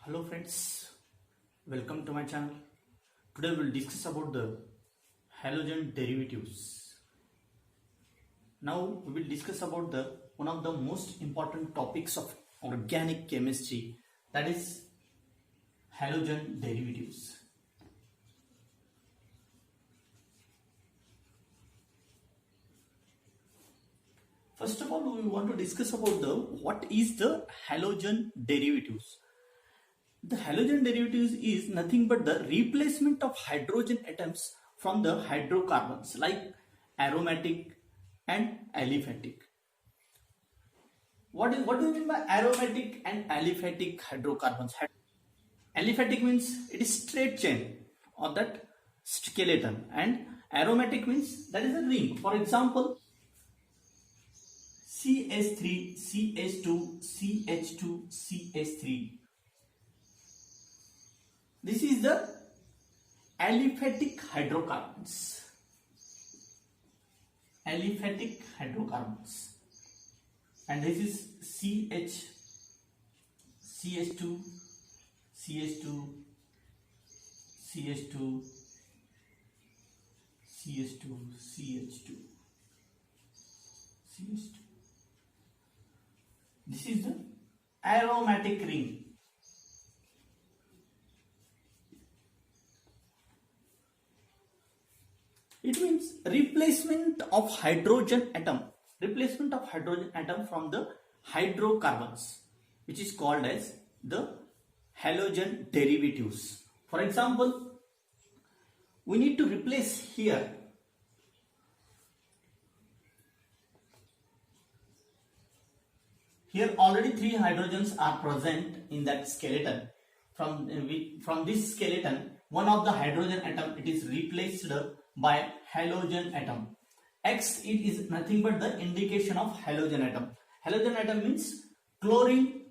Hello friends, welcome to my channel. Today we will discuss about the halogen derivatives. Now we will discuss about the one of the most important topics of organic chemistry, that is halogen derivatives. First of all, we want to discuss about the what is the halogen derivatives. The halogen derivatives is nothing but the replacement of hydrogen atoms from the hydrocarbons like aromatic and aliphatic. What do you mean by aromatic and aliphatic hydrocarbons? Aliphatic means it is straight chain of that skeleton, and aromatic means that is a ring. For example, CH3, CH2, CH2, CH3. This is the aliphatic hydrocarbons. Aliphatic hydrocarbons. And this is CH, CH2, CH2, CH2, CH2, CH2, CH2. This is the aromatic ring. It means replacement of hydrogen atom from the hydrocarbons, which is called as the halogen derivatives. For example, we need to replace here already 3 hydrogens are present in that skeleton. From this skeleton, one of the hydrogen atom, it is replaced by halogen atom. X, it is nothing but the indication of halogen atom. Halogen atom means chlorine,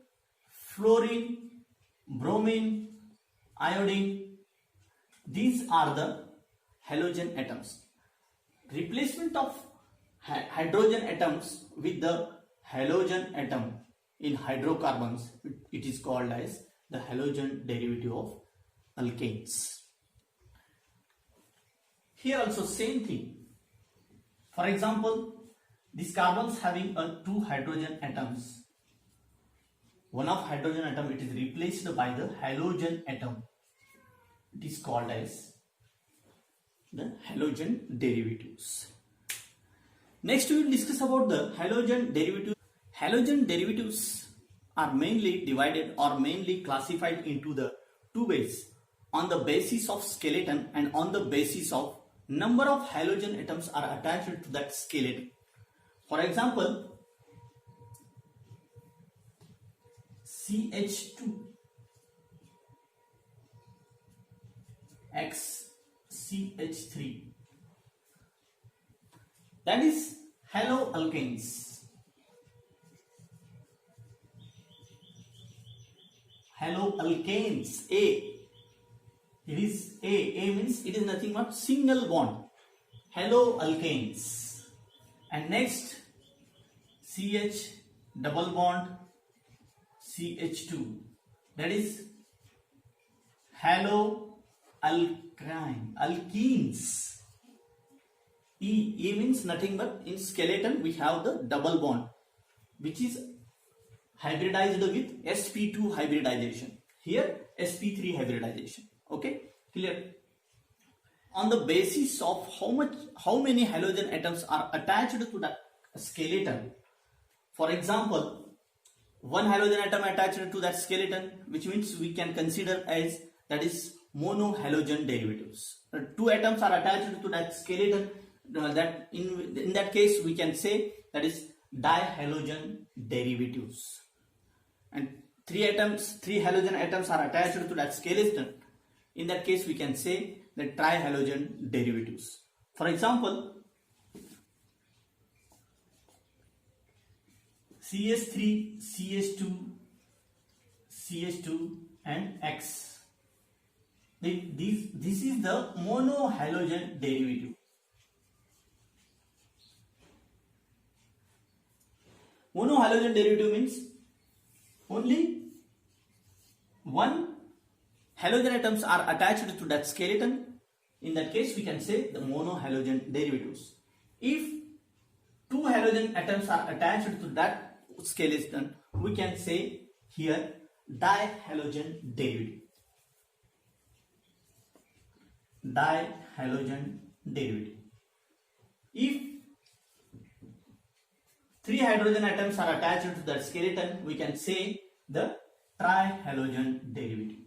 fluorine, bromine, iodine. These are the halogen atoms. Replacement of hydrogen atoms with the halogen atom in hydrocarbons, it is called as the halogen derivative of alkanes. Here also same thing. For example, these carbons having 2 hydrogen atoms. One of hydrogen atom, it is replaced by the halogen atom. It is called as the halogen derivatives. Next we will discuss about the halogen derivatives. Halogen derivatives are mainly divided or mainly classified into the 2 ways: on the basis of skeleton and on the basis of number of halogen atoms are attached to that skeleton. For example, CH2 X CH3, that is haloalkanes. Haloalkanes, A. It is A means it is nothing but single bond. Haloalkanes. And next, CH double bond CH2. That is haloalkenes. E means nothing but in skeleton we have the double bond, which is hybridized with sp2 hybridization. Here sp3 hybridization. Okay, clear? On the basis of how many halogen atoms are attached to that skeleton. For example, one halogen atom attached to that skeleton, which means we can consider as that is monohalogen derivatives. 2 atoms are attached to that skeleton. That in that case we can say that is dihalogen derivatives. And 3 halogen atoms are attached to that skeleton. In that case we can say the trihalogen derivatives. For example, CH3, CH2, CH2 and X. This is the monohalogen derivative. Monohalogen derivative means only one halogen atoms are attached to that skeleton, in that case we can say the monohalogen derivatives. If two halogen atoms are attached to that skeleton, we can say here dihalogen derivative. Dihalogen derivative. If three hydrogen atoms are attached to that skeleton, we can say the trihalogen derivative.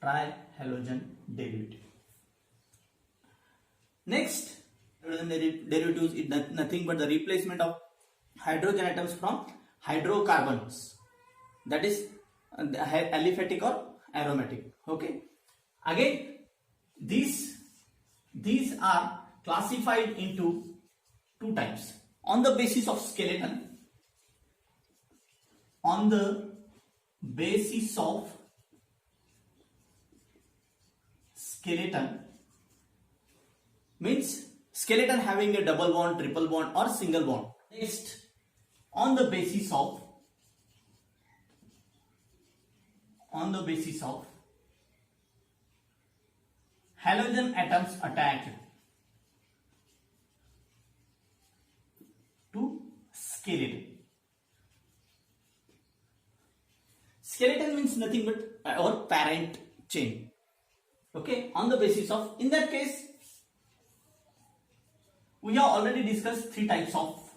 Trihalogen derivative. Next, hydrogen derivatives is nothing but the replacement of hydrogen atoms from hydrocarbons, that is aliphatic or aromatic. Okay. Again, these are classified into two types on the basis of skeleton. On the basis of skeleton means skeleton having a double bond, triple bond or single bond. Next, on the basis of halogen atoms attached to skeleton. Skeleton means nothing but our parent chain. Okay, on the basis of, in that case, we have already discussed three types of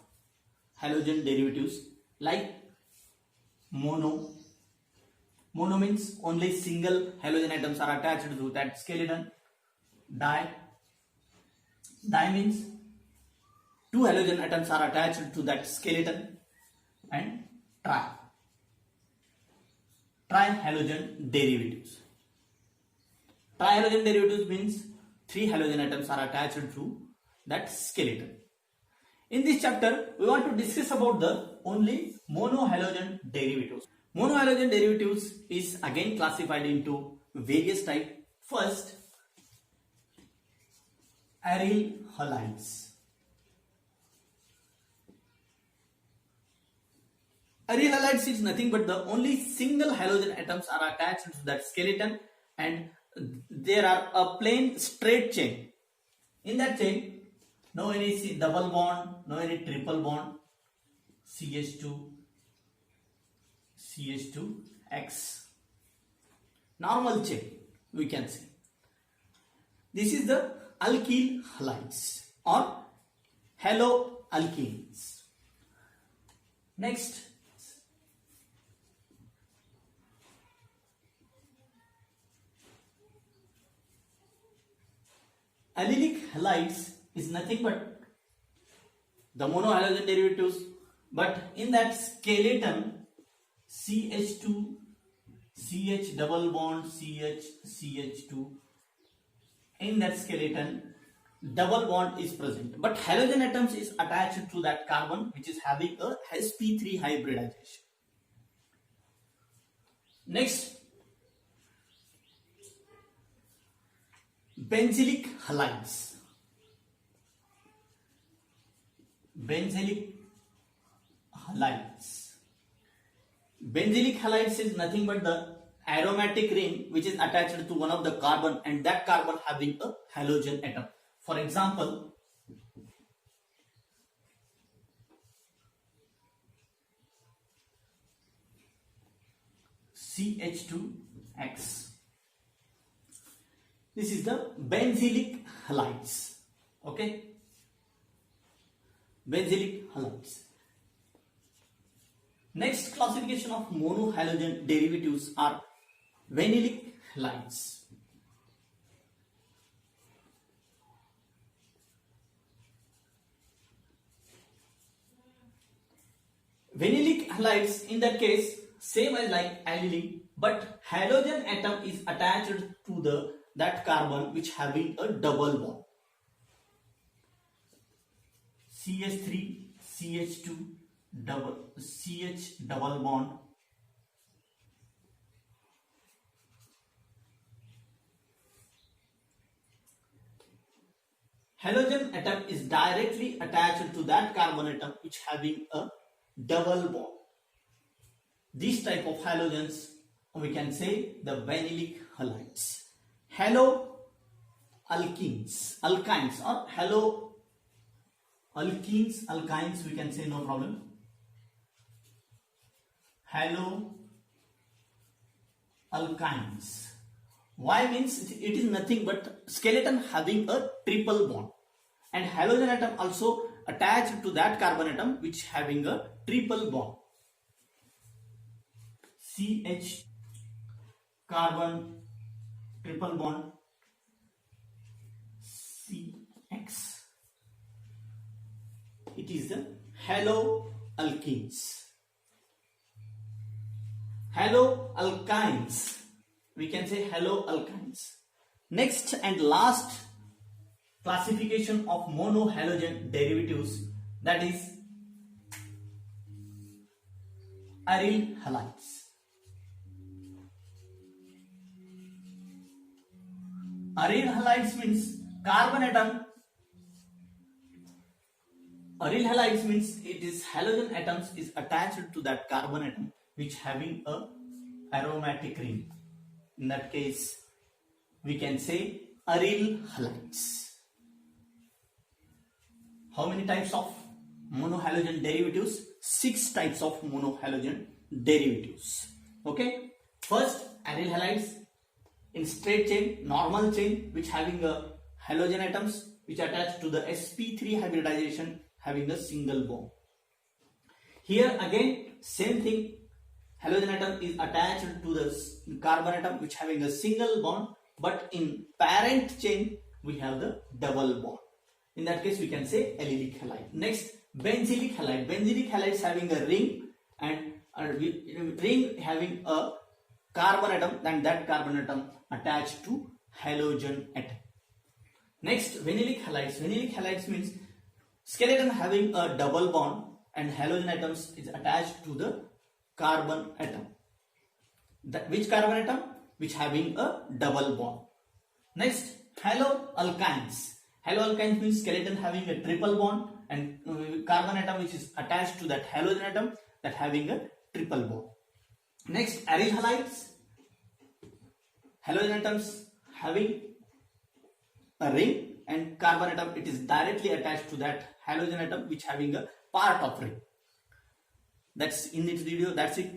halogen derivatives, like mono. Mono means only single halogen atoms are attached to that skeleton. Di means two halogen atoms are attached to that skeleton. And trihalogen derivatives. Trihalogen derivatives means three halogen atoms are attached to that skeleton. In this chapter, we want to discuss about the only monohalogen derivatives. Monohalogen derivatives is again classified into various types. First, aryl halides. Aryl halides is nothing but the only single halogen atoms are attached to that skeleton, and there are a plain straight chain. In that chain, no any double bond, no any triple bond, CH2X. Normal chain, we can say. This is the alkyl halides or haloalkenes. Next, allylic halides is nothing but the monohalogen derivatives, but in that skeleton, CH2, CH double bond, CH2, in that skeleton, double bond is present, but halogen atoms is attached to that carbon which is having a sp3 hybridization. Next, benzylic halides. Benzylic halides is nothing but the aromatic ring which is attached to one of the carbon, and that carbon having a halogen atom. For example, CH2X. This is the benzylic halides. Okay, benzylic halides. Next classification of monohalogen derivatives are vinylic halides. Vinylic halides, in that case, same as like allylic, but halogen atom is attached to that carbon which having a double bond. CH3, CH2, CH double bond. Halogen atom is directly attached to that carbon atom which having a double bond. These type of halogens we can say the vinylic halides. Halo alkenes, alkynes, or halo alkenes, alkynes, we can say, no problem. Halo alkynes. Why? Means it is nothing but skeleton having a triple bond, and halogen atom also attached to that carbon atom which having a triple bond. CH carbon triple bond CX. It is the haloalkenes. Haloalkynes, we can say haloalkynes. Next and last classification of monohalogen derivatives, that is aryl halides. Aryl halides means carbon atom. Aryl halides means it is halogen atoms is attached to that carbon atom which having a aromatic ring. In that case, we can say aryl halides. How many types of monohalogen derivatives? 6 types of monohalogen derivatives. Okay. First, aryl halides in straight chain, normal chain, which having a halogen atoms which attach to the sp3 hybridization having a single bond. Here again, same thing. Halogen atom is attached to the carbon atom which having a single bond, but in parent chain we have the double bond. In that case, we can say allylic halide. Next, benzylic halide. Benzylic halides having a ring, and a ring having a carbon atom, and that carbon atom attached to halogen atom. Next, vinylic halides. Vinylic halides means skeleton having a double bond and halogen atoms is attached to the carbon atom. Which carbon atom? Which having a double bond. Next, haloalkynes. Haloalkynes means skeleton having a triple bond and carbon atom which is attached to that halogen atom that having a triple bond. Next, aryl halides. Halogen atoms having a ring and carbon atom it is directly attached to that halogen atom which having a part of ring. That's in this video. That's it.